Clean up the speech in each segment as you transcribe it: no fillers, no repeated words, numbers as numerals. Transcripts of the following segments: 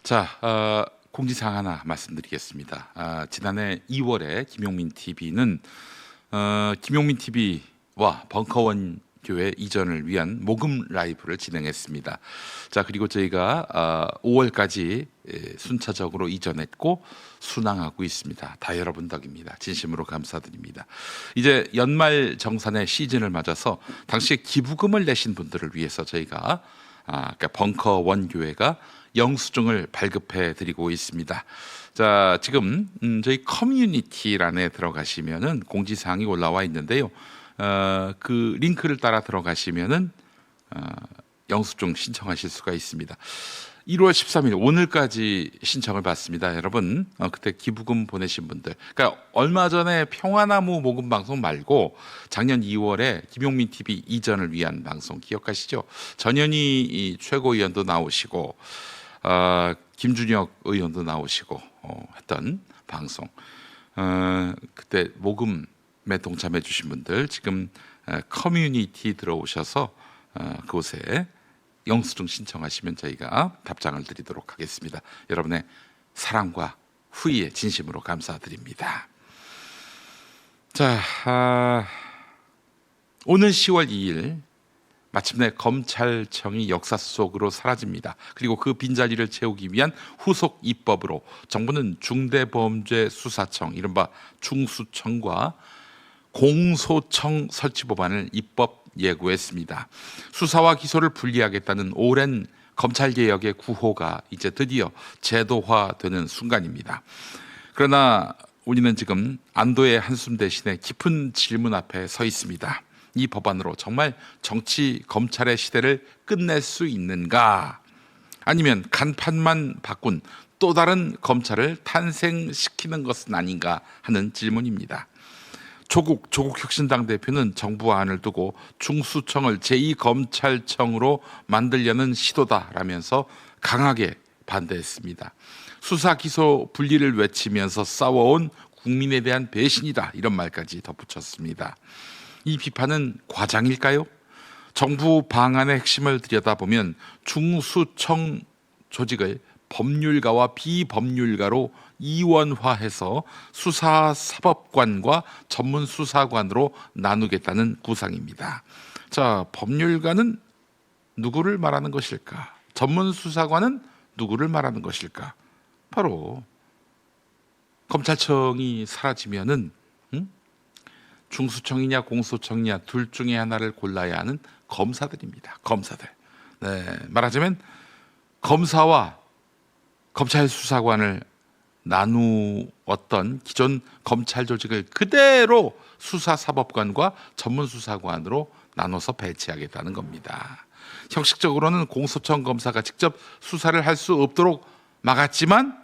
자, 공지사항 하나 말씀드리겠습니다. 지난해 2월에 김용민 TV는 김용민 TV와 벙커원 교회 이전을 위한 모금 라이브를 진행했습니다. 자, 그리고 저희가 5월까지 순차적으로 이전했고 순항하고 있습니다. 다 여러분 덕입니다. 진심으로 감사드립니다. 이제 연말 정산의 시즌을 맞아서 당시에 기부금을 내신 분들을 위해서 저희가 그러니까 벙커원 교회가 영수증을 발급해 드리고 있습니다. 자, 지금 저희 커뮤니티란에 들어가시면은 공지사항이 올라와 있는데요. 그 링크를 따라 들어가시면은 영수증 신청하실 수가 있습니다. 1월 13일 오늘까지 신청을 받습니다. 여러분 그때 기부금 보내신 분들, 그러니까 얼마 전에 평화나무 모금 방송 말고 작년 2월에 김용민 TV 이전을 위한 방송 기억하시죠? 전현희 최고위원도 나오시고 김준혁 의원도 나오시고 했던 방송, 그때 모금에 동참해 주신 분들 지금 커뮤니티 들어오셔서 그곳에 영수증 신청하시면 저희가 답장을 드리도록 하겠습니다. 여러분의 사랑과 후의에 진심으로 감사드립니다. 자, 오늘 10월 2일 마침내 검찰청이 역사 속으로 사라집니다. 그리고 그 빈자리를 채우기 위한 후속 입법으로 정부는 중대범죄수사청, 이른바 중수청과 공소청 설치 법안을 입법 예고했습니다. 수사와 기소를 분리하겠다는 오랜 검찰개혁의 구호가 이제 드디어 제도화되는 순간입니다. 그러나 우리는 지금 안도의 한숨 대신에 깊은 질문 앞에 서 있습니다. 이 법안으로 정말 정치 검찰의 시대를 끝낼 수 있는가? 아니면 간판만 바꾼 또 다른 검찰을 탄생시키는 것은 아닌가 하는 질문입니다. 조국 혁신당 대표는 정부안을 두고 중수청을 제2검찰청으로 만들려는 시도다라면서 강하게 반대했습니다. 수사 기소 분리를 외치면서 싸워온 국민에 대한 배신이다, 이런 말까지 덧붙였습니다. 이 비판은 과장일까요? 정부 방안의 핵심을 들여다보면 중수청 조직을 법률가와 비법률가로 이원화해서 수사사법관과 전문수사관으로 나누겠다는 구상입니다. 자, 법률가는 누구를 말하는 것일까? 전문수사관은 누구를 말하는 것일까? 바로 검찰청이 사라지면은 중수청이냐 공소청이냐 둘 중에 하나를 골라야 하는 검사들입니다. 검사들. 네, 말하자면 검사와 검찰 수사관을 나누었던 기존 검찰 조직을 그대로 수사사법관과 전문수사관으로 나눠서 배치하겠다는 겁니다. 형식적으로는 공소청 검사가 직접 수사를 할 수 없도록 막았지만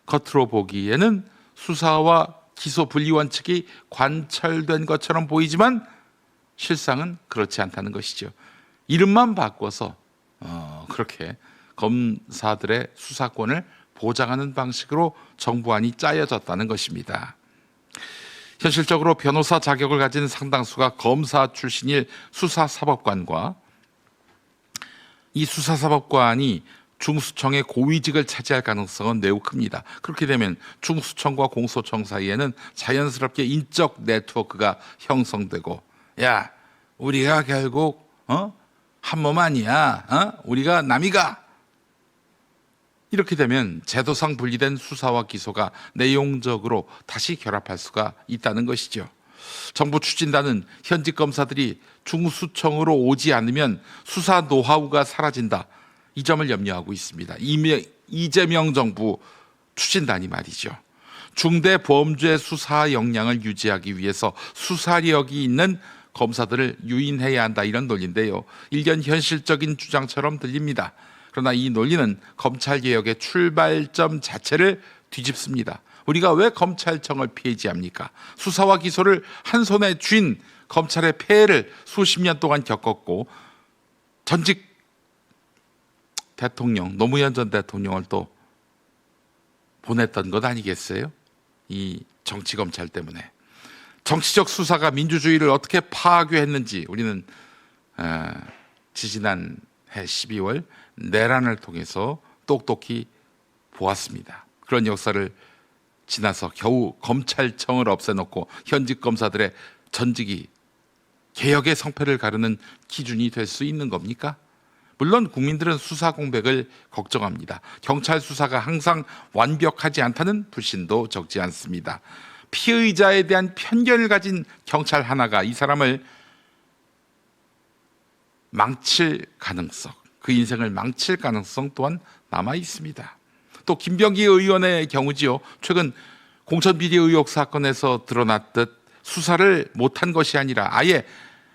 겉으로 보기에는 수사와 기소 분리 원칙이 관철된 것처럼 보이지만 실상은 그렇지 않다는 것이죠. 이름만 바꿔서 그렇게 검사들의 수사권을 보장하는 방식으로 정부안이 짜여졌다는 것입니다. 현실적으로 변호사 자격을 가진 상당수가 검사 출신일 수사사법관과 이 수사사법관이 중수청의 고위직을 차지할 가능성은 매우 큽니다. 그렇게 되면 중수청과 공소청 사이에는 자연스럽게 인적 네트워크가 형성되고, 야, 우리가 결국 한 몸 아니야, 우리가 남이가, 이렇게 되면 제도상 분리된 수사와 기소가 내용적으로 다시 결합할 수가 있다는 것이죠. 정부 추진단은 현직 검사들이 중수청으로 오지 않으면 수사 노하우가 사라진다, 이 점을 염려하고 있습니다. 이재명 정부 추진단이 말이죠. 중대범죄 수사 역량을 유지하기 위해서 수사력이 있는 검사들을 유인해야 한다, 이런 논리인데요. 일견 현실적인 주장처럼 들립니다. 그러나 이 논리는 검찰개혁의 출발점 자체를 뒤집습니다. 우리가 왜 검찰청을 폐지합니까? 수사와 기소를 한 손에 쥔 검찰의 폐해를 수십 년 동안 겪었고 전직 대통령, 노무현 전 대통령을 또 보냈던 것 아니겠어요? 이 정치검찰 때문에. 정치적 수사가 민주주의를 어떻게 파괴했는지 우리는 지지난해 12월 내란을 통해서 똑똑히 보았습니다. 그런 역사를 지나서 겨우 검찰청을 없애놓고 현직 검사들의 전직이 개혁의 성패를 가르는 기준이 될 수 있는 겁니까? 물론 국민들은 수사 공백을 걱정합니다. 경찰 수사가 항상 완벽하지 않다는 불신도 적지 않습니다. 피의자에 대한 편견을 가진 경찰 하나가 이 사람을 망칠 가능성, 그 인생을 망칠 가능성 또한 남아 있습니다. 또 김병기 의원의 경우지요. 최근 공천비리 의혹 사건에서 드러났듯 수사를 못한 것이 아니라 아예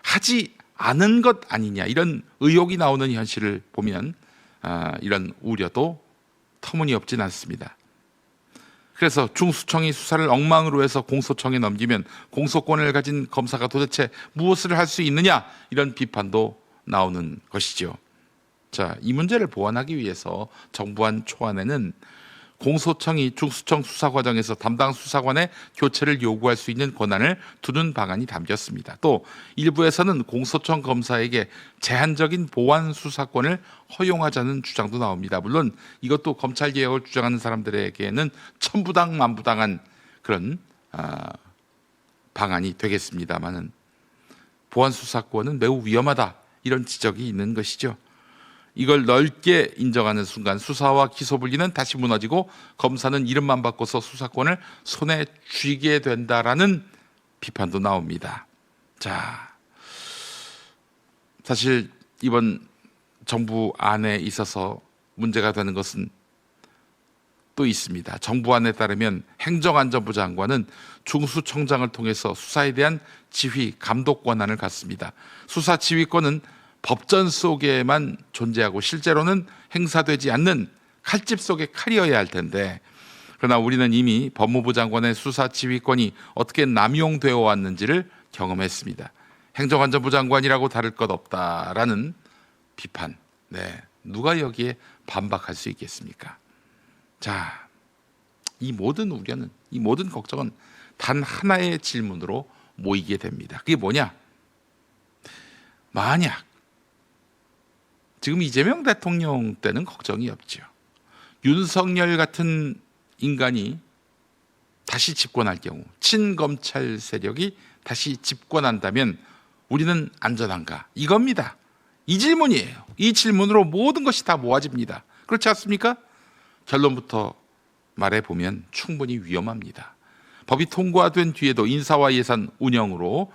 하지 않은 것 아니냐, 이런 의혹이 나오는 현실을 보면 이런 우려도 터무니없진 않습니다. 그래서 중수청이 수사를 엉망으로 해서 공소청에 넘기면 공소권을 가진 검사가 도대체 무엇을 할 수 있느냐, 이런 비판도 나오는 것이죠. 자, 이 문제를 보완하기 위해서 정부안 초안에는 공소청이 중수청 수사 과정에서 담당 수사관의 교체를 요구할 수 있는 권한을 두는 방안이 담겼습니다. 또 일부에서는 공소청 검사에게 제한적인 보완 수사권을 허용하자는 주장도 나옵니다. 물론 이것도 검찰 개혁을 주장하는 사람들에게는 천부당 만부당한 그런 방안이 되겠습니다만은 보완 수사권은 매우 위험하다, 이런 지적이 있는 것이죠. 이걸 넓게 인정하는 순간 수사와 기소 분리는 다시 무너지고 검사는 이름만 바꿔서 수사권을 손에 쥐게 된다라는 비판도 나옵니다. 자, 사실 이번 정부 안에 있어서 문제가 되는 것은 또 있습니다. 정부안에 따르면 행정안전부 장관은 중수청장을 통해서 수사에 대한 지휘, 감독 권한을 갖습니다. 수사 지휘권은 법전 속에만 존재하고 실제로는 행사되지 않는 칼집 속의 칼이어야 할 텐데, 그러나 우리는 이미 법무부 장관의 수사 지휘권이 어떻게 남용되어 왔는지를 경험했습니다. 행정안전부 장관이라고 다를 것 없다라는 비판, 누가 여기에 반박할 수 있겠습니까? 자, 이 모든 우려는, 이 모든 걱정은 단 하나의 질문으로 모이게 됩니다. 그게 뭐냐? 만약 지금 이재명 대통령 때는 걱정이 없죠. 윤석열 같은 인간이 다시 집권할 경우, 친검찰 세력이 다시 집권한다면 우리는 안전한가? 이겁니다. 이 질문이에요. 이 질문으로 모든 것이 다 모아집니다. 그렇지 않습니까? 결론부터 말해보면 충분히 위험합니다. 법이 통과된 뒤에도 인사와 예산 운영으로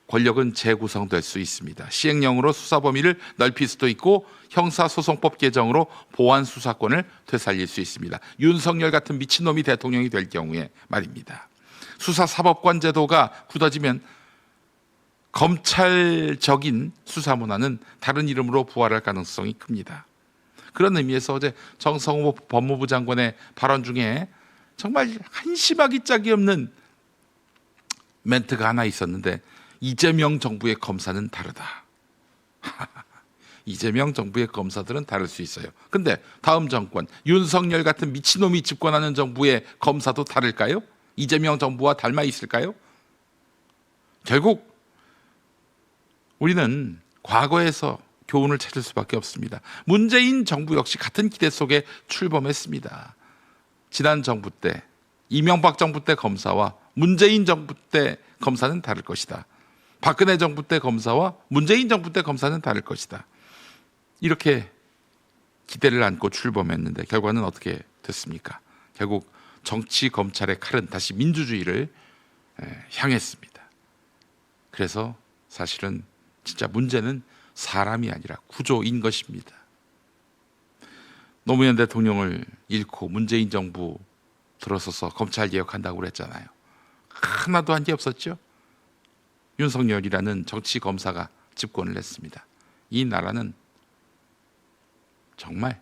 권력은 재구성될 수 있습니다. 시행령으로 수사 범위를 넓힐 수도 있고 형사소송법 개정으로 보완 수사권을 되살릴 수 있습니다. 윤석열 같은 미친놈이 대통령이 될 경우에 말입니다. 수사사법관 제도가 굳어지면 검찰적인 수사 문화는 다른 이름으로 부활할 가능성이 큽니다. 그런 의미에서 어제 정성호 법무부 장관의 발언 중에 정말 한심하기 짝이 없는 멘트가 하나 있었는데, 이재명 정부의 검사는 다르다. 이재명 정부의 검사들은 다를 수 있어요. 근데 다음 정권, 윤석열 같은 미친놈이 집권하는 정부의 검사도 다를까요? 이재명 정부와 닮아 있을까요? 결국 우리는 과거에서 교훈을 찾을 수밖에 없습니다. 문재인 정부 역시 같은 기대 속에 출범했습니다. 지난 정부 때, 이명박 정부 때 검사와 문재인 정부 때 검사는 다를 것이다. 박근혜 정부 때 검사와 문재인 정부 때 검사는 다를 것이다. 이렇게 기대를 안고 출범했는데 결과는 어떻게 됐습니까? 결국 정치 검찰의 칼은 다시 민주주의를 향했습니다. 그래서 사실은 진짜 문제는 사람이 아니라 구조인 것입니다. 노무현 대통령을 잃고 문재인 정부 들어서서 검찰 개혁한다고 그랬잖아요. 하나도 한 게 없었죠. 윤석열이라는 정치 검사가 집권을 했습니다. 이 나라는 정말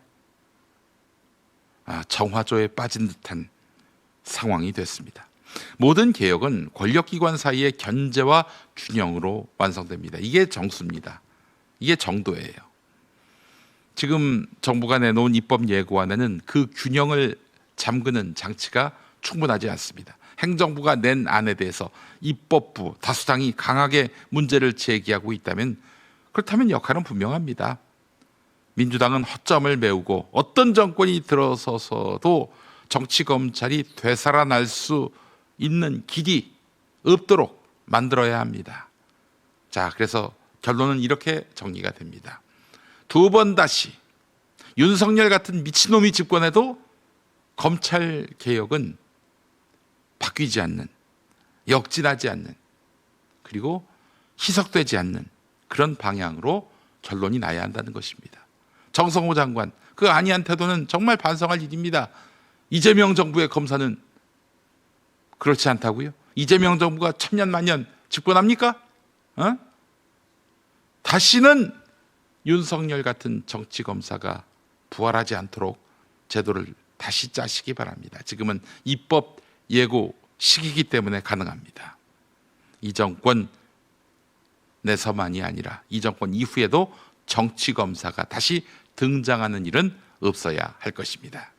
정화조에 빠진 듯한 상황이 됐습니다. 모든 개혁은 권력기관 사이의 견제와 균형으로 완성됩니다. 이게 정수입니다. 이게 정도예요. 지금 정부가 내놓은 입법 예고안에는 그 균형을 잠그는 장치가 충분하지 않습니다. 행정부가 낸 안에 대해서 입법부 다수당이 강하게 문제를 제기하고 있다면, 그렇다면 역할은 분명합니다. 민주당은 허점을 메우고 어떤 정권이 들어서서도 정치 검찰이 되살아날 수 있는 길이 없도록 만들어야 합니다. 자, 그래서 결론은 이렇게 정리가 됩니다. 두 번 다시 윤석열 같은 미친놈이 집권해도 검찰 개혁은 바뀌지 않는, 역진하지 않는, 그리고 희석되지 않는 그런 방향으로 결론이 나야 한다는 것입니다. 정성호 장관, 그 아니한 태도는 정말 반성할 일입니다. 이재명 정부의 검사는 그렇지 않다고요? 이재명 정부가 천년만년 집권합니까? 다시는 윤석열 같은 정치 검사가 부활하지 않도록 제도를 다시 짜시기 바랍니다. 지금은 입법 예고 시기이기 때문에 가능합니다. 이 정권 내서만이 아니라 이 정권 이후에도 정치 검사가 다시 등장하는 일은 없어야 할 것입니다.